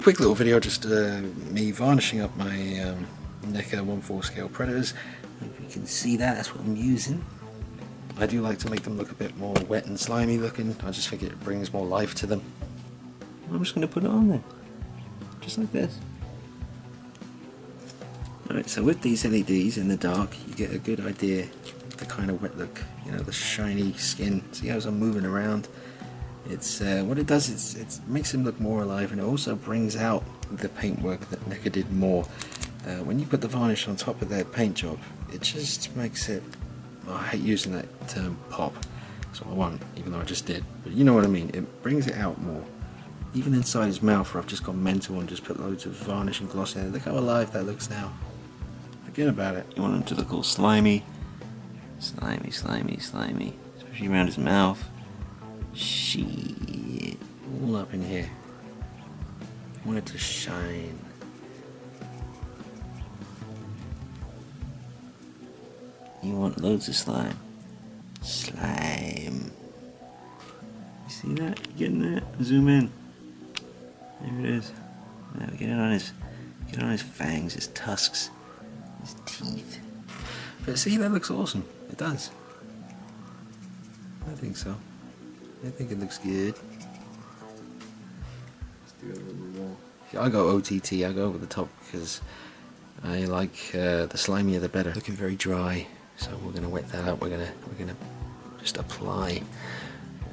Quick little video, just me varnishing up my Neca 1/4 scale Predators. If you can see that, that's what I'm using. I do like to make them look a bit more wet and slimy looking. I just think it brings more life to them. I'm just going to put it on there, just like this. Alright, so with these LEDs in the dark, you get a good idea of the kind of wet look, you know, the shiny skin. See how I'm moving around? It's what it does is it makes them look more alive, and it also brings out the paintwork that Neca did more. When you put the varnish on top of their paint job, it just makes it, well, I hate using that term pop, so I won't, even though I just did, but you know what I mean. It brings it out more. Even inside his mouth, where I've just gone mental and just put loads of varnish and gloss in it. Look how alive that looks now. Forget about it. You want him to look all slimy. Slimy, slimy, slimy. Especially around his mouth. Shit. All up in here. I want it to shine. You want loads of slime. Slime. You see that? You getting that? Zoom in. There it is. Now we get it on his fangs, his tusks, his teeth. But see, that looks awesome. It does. I think so. I think it looks good. Let's do it a little bit more. I go OTT. I go over the top because I like the slimier the better. Looking very dry, so we're gonna wet that up. We're gonna just apply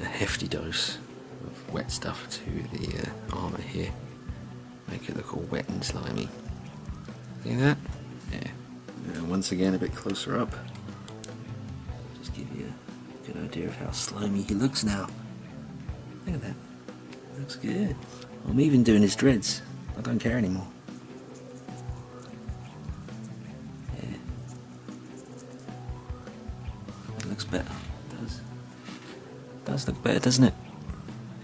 a hefty dose of wet stuff to the armour here. Make it look all wet and slimy. See that? Yeah. And once again, a bit closer up. Just give you a good idea of how slimy he looks now. Look at that. Looks good. I'm even doing his dreads. I don't care anymore. Yeah. It looks better. It does. It does look better, doesn't it?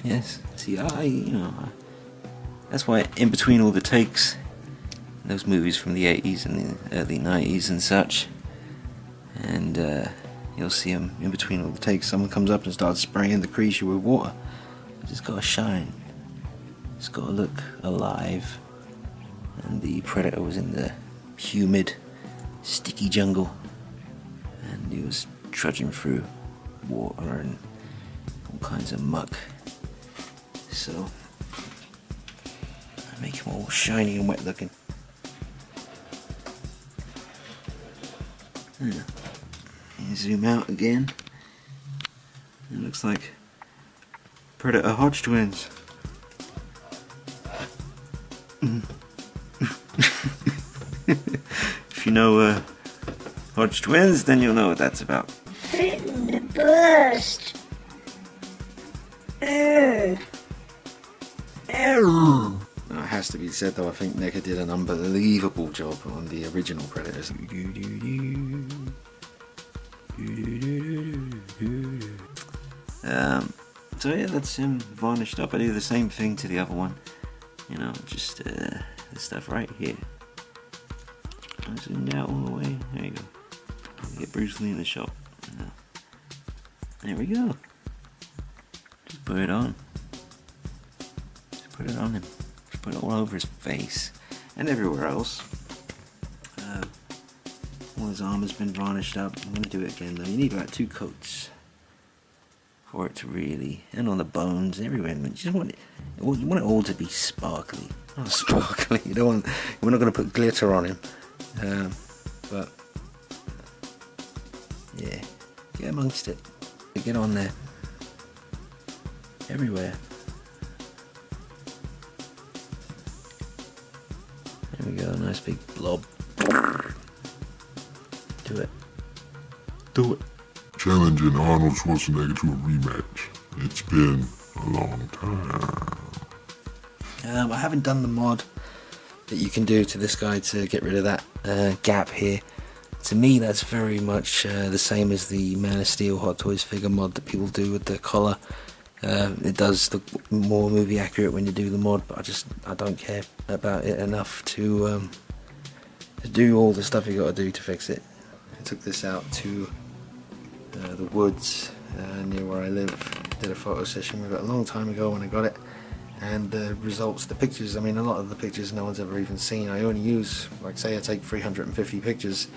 Yes. See, that's why in between all the takes, those movies from the 80s and the early 90s and such, and you'll see them in between all the takes, someone comes up and starts spraying the creature with water. It's just got to shine. It's got to look alive. And the Predator was in the humid, sticky jungle, and he was trudging through water and all kinds of muck. So I make him all shiny and wet looking. Yeah. And zoom out again. It looks like Predator Hodge twins. If you know Hodge twins, then you'll know what that's about. In the burst. Now, it has to be said though, I think Neca did an unbelievable job on the original Predators. So yeah, that's him varnished up. I do the same thing to the other one. You know, just this stuff right here. I zoomed out all the way. There you go. Get Bruce Lee in the shot. There we go. Just put it on. Just put it on him. Just put it all over his face and everywhere else. All his armor's been varnished up. I'm gonna do it again though. You need about 2 coats for it to really, and on the bones, everywhere. You just want it. You want it all to be sparkly. Not sparkly. You don't want. We're not gonna put glitter on him. But yeah, get amongst it. Get on there. Everywhere. There we go, nice big blob. Do it. Do it. Challenging Arnold Schwarzenegger to a rematch. It's been a long time. I haven't done the mod that you can do to this guy to get rid of that gap here. To me, that's very much the same as the Man of Steel Hot Toys figure mod that people do with the collar. It does look more movie accurate when you do the mod, but I don't care about it enough to do all the stuff you got to do to fix it. I took this out to the woods near where I live. Did a photo session with it a long time ago when I got it, and the results, the pictures, I mean a lot of the pictures no one's ever even seen. I only use, like say I take 350 pictures,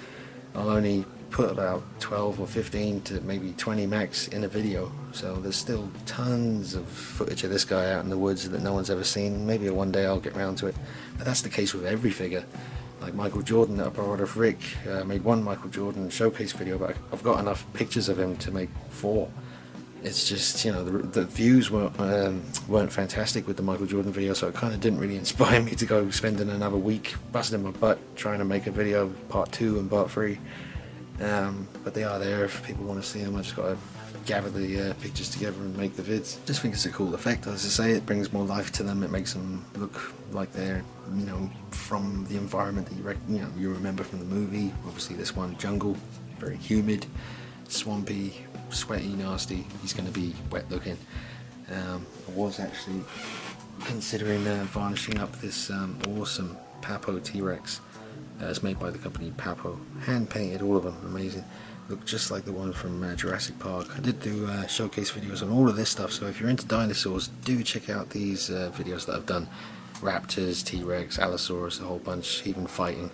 I'll only put about 12 or 15 to maybe 20 max in a video, so there's still tons of footage of this guy out in the woods that no one's ever seen. Maybe one day I'll get round to it, but that's the case with every figure. Like Michael Jordan that I borrowed of Rick, made one Michael Jordan showcase video, but I've got enough pictures of him to make 4. It's just, you know, the views weren't fantastic with the Michael Jordan video, so it kind of didn't really inspire me to go spending another week busting my butt trying to make a video part 2 and part 3. But they are there if people want to see them. I just got to gather the pictures together and make the vids. Just think it's a cool effect. As I say, it brings more life to them. It makes them look like they're, you know, from the environment that you remember from the movie. Obviously, this one, jungle, very humid, swampy, sweaty, nasty. He's going to be wet looking. I was actually considering varnishing up this awesome Papo T-Rex. It's made by the company Papo. Hand painted, all of them, amazing. Look just like the one from Jurassic Park. I did do showcase videos on all of this stuff, so if you're into dinosaurs, do check out these videos that I've done. Raptors, T-Rex, Allosaurus, a whole bunch, even fighting.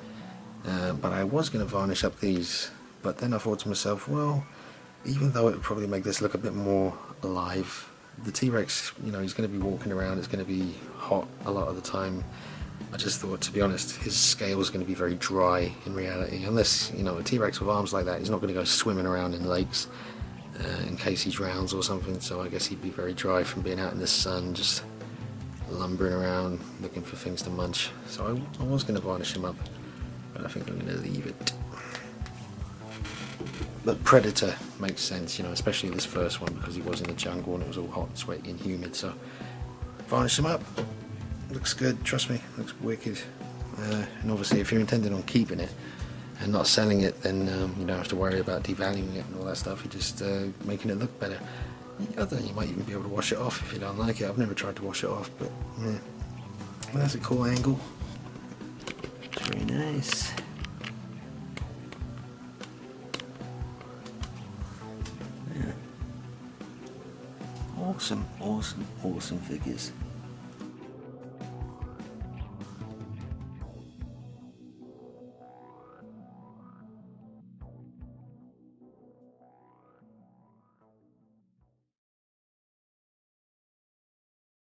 But I was going to varnish up these, but then I thought to myself, well, even though it would probably make this look a bit more alive, the T-Rex, you know, he's going to be walking around, it's going to be hot a lot of the time. I just thought, to be honest, his scale is going to be very dry in reality. Unless, you know, a T-Rex with arms like that, he's not going to go swimming around in lakes in case he drowns or something, so I guess he'd be very dry from being out in the sun, just lumbering around, looking for things to munch. So I was going to varnish him up, but I think I'm going to leave it. But Predator makes sense, you know, especially this first one, because he was in the jungle and it was all hot, sweaty and humid, so varnish him up. Looks good, trust me, looks wicked. And obviously if you're intending on keeping it and not selling it, then you don't have to worry about devaluing it and all that stuff. You're just making it look better. I think you might even be able to wash it off if you don't like it. I've never tried to wash it off, but yeah. Well, that's a cool angle. Very nice. Yeah. Awesome, awesome, awesome figures.